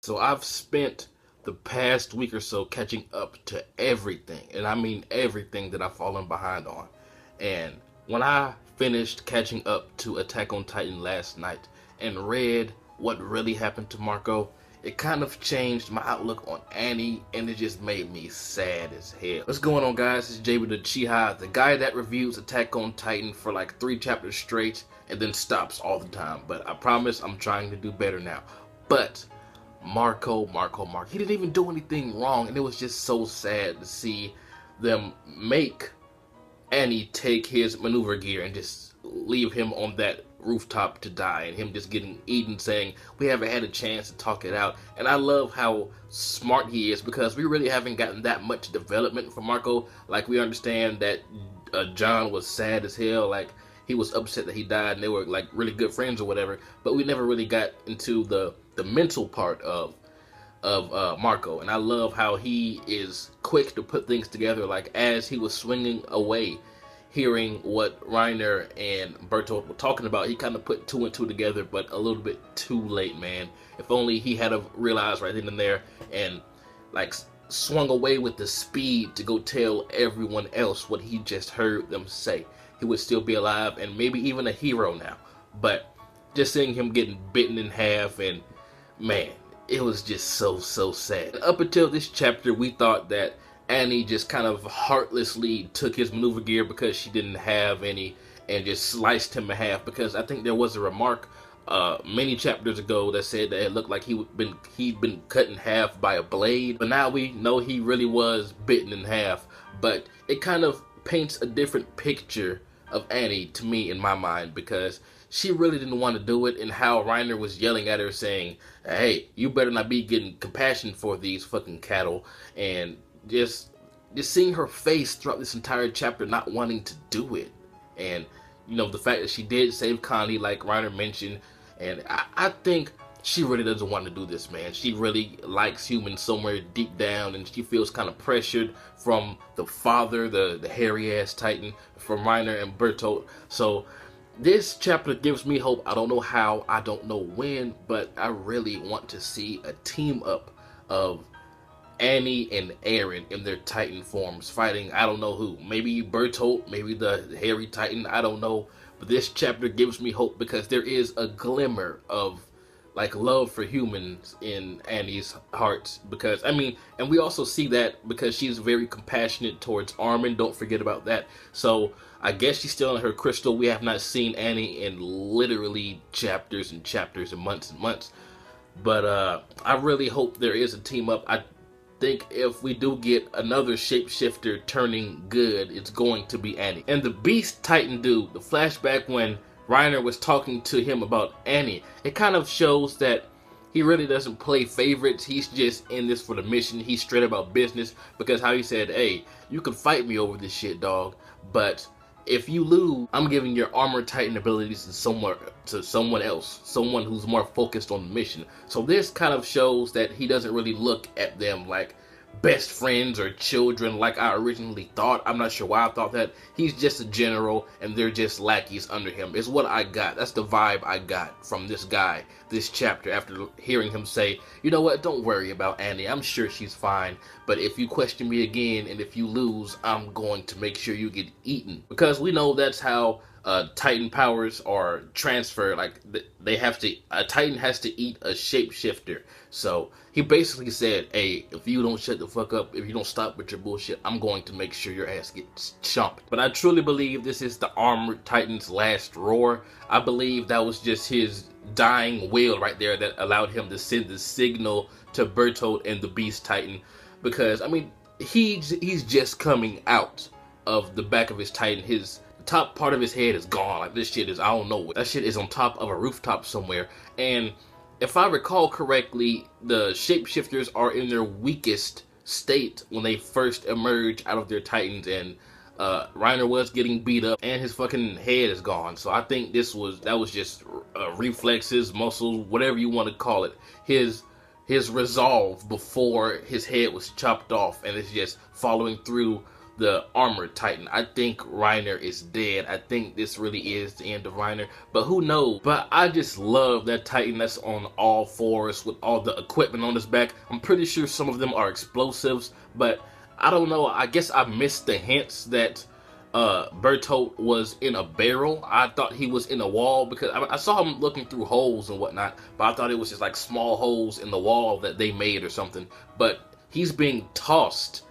So I've spent the past week or so catching up to everything, and I mean everything that I've fallen behind on. And when I finished catching up to Attack on Titan last night and read what really happened to Marco, it kind of changed my outlook on Annie, and it just made me sad as hell. What's going on, guys? It's jbDAuchiha, the guy that reviews Attack on Titan for like 3 chapters straight and then stops all the time. But I promise I'm trying to do better now. But Marco, he didn't even do anything wrong, and it was just so sad to see them make Annie take his maneuver gear and just leave him on that rooftop to die, and him just getting eaten, saying we haven't had a chance to talk it out. And I love how smart he is, because we really haven't gotten that much development from Marco. Like, we understand that John was sad as hell, like he was upset that he died, and they were like really good friends or whatever, but we never really got into the mental part of Marco. And I love how he is quick to put things together. Like, as he was swinging away, hearing what Reiner and Bertolt were talking about, he kind of put 2 and 2 together, but a little bit too late, man. If only he had realized right then and there and like swung away with the speed to go tell everyone else what he just heard them say, he would still be alive and maybe even a hero now. But just seeing him getting bitten in half, and man, it was just so sad. Up until this chapter, we thought that Annie just kind of heartlessly took his maneuver gear because she didn't have any and just sliced him in half, because I think there was a remark many chapters ago that said that it looked like he'd been cut in half by a blade. But now we know he really was bitten in half. But it kind of paints a different picture of Annie to me, in my mind, because she really didn't want to do it, and how Reiner was yelling at her saying, hey, you better not be getting compassion for these fucking cattle. And just seeing her face throughout this entire chapter not wanting to do it. And you know, the fact that she did save Connie, like Reiner mentioned, and I think she really doesn't want to do this, man. She really likes humans somewhere deep down, and she feels kind of pressured from the father, the hairy ass Titan, from Reiner and Bertolt. So this chapter gives me hope. I don't know how, I don't know when, but I really want to see a team up of Annie and Eren in their Titan forms fighting, I don't know who. Maybe Bertolt, maybe the hairy Titan, I don't know. But this chapter gives me hope, because there is a glimmer of like love for humans in Annie's heart. Because I mean, and we also see that because she's very compassionate towards Armin, don't forget about that. So I guess she's still in her crystal. We have not seen Annie in literally chapters and chapters and months, but I really hope there is a team up. I think if we do get another shapeshifter turning good, it's going to be Annie. And the Beast Titan dude, the flashback when Reiner was talking to him about Annie, it kind of shows that he really doesn't play favorites. He's just in this for the mission. He's straight about business, because how he said, hey, you can fight me over this shit, dog, but if you lose, I'm giving your armor Titan abilities to someone else, someone who's more focused on the mission. So this kind of shows that he doesn't really look at them like best friends or children like I originally thought. I'm not sure why I thought that. He's just a general, and they're just lackeys under him, is what I got. That's the vibe I got from this guy, this chapter, after hearing him say, you know what, don't worry about Annie, I'm sure she's fine, but if you question me again and if you lose, I'm going to make sure you get eaten. Because we know that's how Titan powers are transferred. Like, a Titan has to eat a shapeshifter. So he basically said, hey, if you don't shut the fuck up, if you don't stop with your bullshit, I'm going to make sure your ass gets chomped. But I truly believe this is the Armored Titan's last roar. I believe that was just his dying will right there that allowed him to send the signal to Bertolt and the Beast Titan. Because, I mean, he's just coming out of the back of his Titan. The top part of his head is gone. Like, this shit is, I don't know, that shit is on top of a rooftop somewhere. And if I recall correctly, the shapeshifters are in their weakest state when they first emerge out of their Titans, and Reiner was getting beat up and his fucking head is gone. So I think that was just reflexes, muscles, whatever you want to call it. His resolve before his head was chopped off, and it's just following through the Armored Titan. I think Reiner is dead. I think this really is the end of Reiner, but who knows? But I just love that Titan that's on all fours with all the equipment on his back. I'm pretty sure some of them are explosives, but I don't know. I guess I missed the hints that Bertolt was in a barrel. I thought he was in a wall because I saw him looking through holes and whatnot, but I thought it was just like small holes in the wall that they made or something. But he's being tossed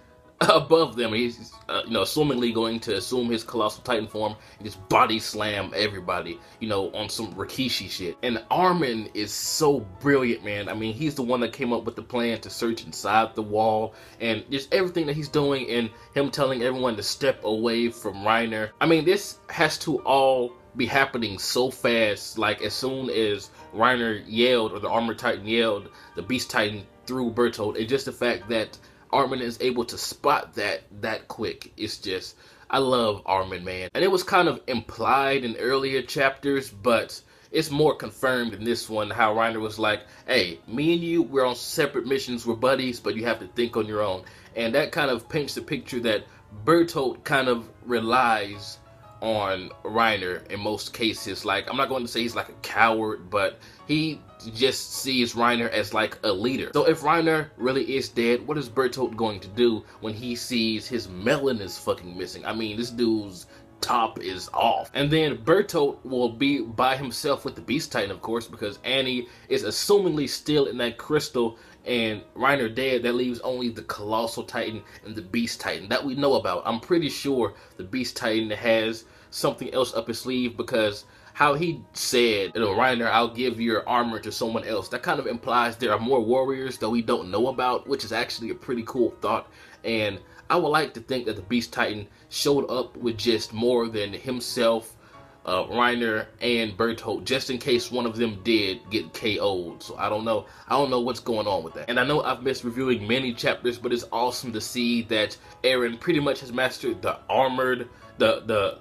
above them. He's, assumingly going to assume his colossal titan form and just body slam everybody, on some Rikishi shit. And Armin is so brilliant, man. I mean, he's the one that came up with the plan to search inside the wall, and just everything that he's doing, and him telling everyone to step away from Reiner. I mean, this has to all be happening so fast. Like, as soon as Reiner yelled, or the Armored Titan yelled, the Beast Titan threw Bertolt. And just the fact that Armin is able to spot that quick. It's just, I love Armin, man. And it was kind of implied in earlier chapters, but it's more confirmed in this one, how Reiner was like, hey, me and you, we're on separate missions, we're buddies, but you have to think on your own. And that kind of paints the picture that Bertolt kind of relies on Reiner in most cases. Like, I'm not going to say he's like a coward, but he just sees Reiner as like a leader. So if Reiner really is dead, what is Bertolt going to do when he sees his melon is fucking missing? I mean, this dude's top is off. And then Bertolt will be by himself with the Beast Titan, of course, because Annie is assumingly still in that crystal, and Reiner dead. That leaves only the Colossal Titan and the Beast Titan that we know about. I'm pretty sure the Beast Titan has something else up his sleeve, because how he said, Reiner, I'll give your armor to someone else. That kind of implies there are more warriors that we don't know about, which is actually a pretty cool thought. And I would like to think that the Beast Titan showed up with just more than himself, Reiner, and Bertolt, just in case one of them did get KO'd. So I don't know. I don't know what's going on with that. And I know I've missed reviewing many chapters, but it's awesome to see that Eren pretty much has mastered the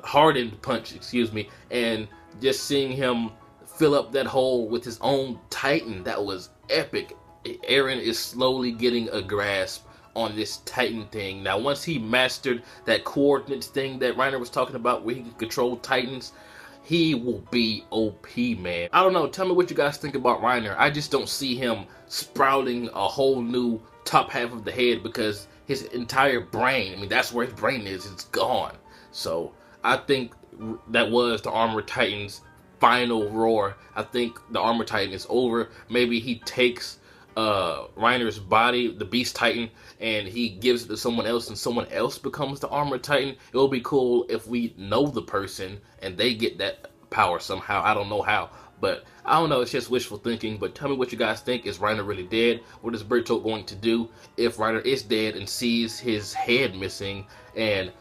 hardened punch, and just seeing him fill up that hole with his own Titan, that was epic. Eren is slowly getting a grasp on this Titan thing. Now, once he mastered that coordinates thing that Reiner was talking about, where he can control Titans, he will be OP, man. I don't know. Tell me what you guys think about Reiner. I just don't see him sprouting a whole new top half of the head, because his entire brain, I mean, that's where his brain is. It's gone. So I think that was the Armored Titan's final roar. I think the Armored Titan is over. Maybe he takes Reiner's body, the Beast Titan, and he gives it to someone else, and someone else becomes the Armored Titan. It would be cool if we know the person and they get that power somehow. I don't know how, but I don't know. It's just wishful thinking. But tell me what you guys think. Is Reiner really dead? What is Bertolt going to do if Reiner is dead and sees his head missing? And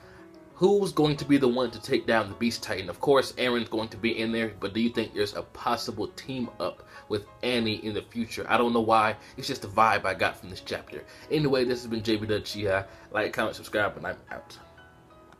who's going to be the one to take down the Beast Titan? Of course, Eren's going to be in there, but do you think there's a possible team up with Annie in the future? I don't know why. It's just the vibe I got from this chapter. Anyway, this has been jbDAuchiha. Like, comment, subscribe, and I'm out.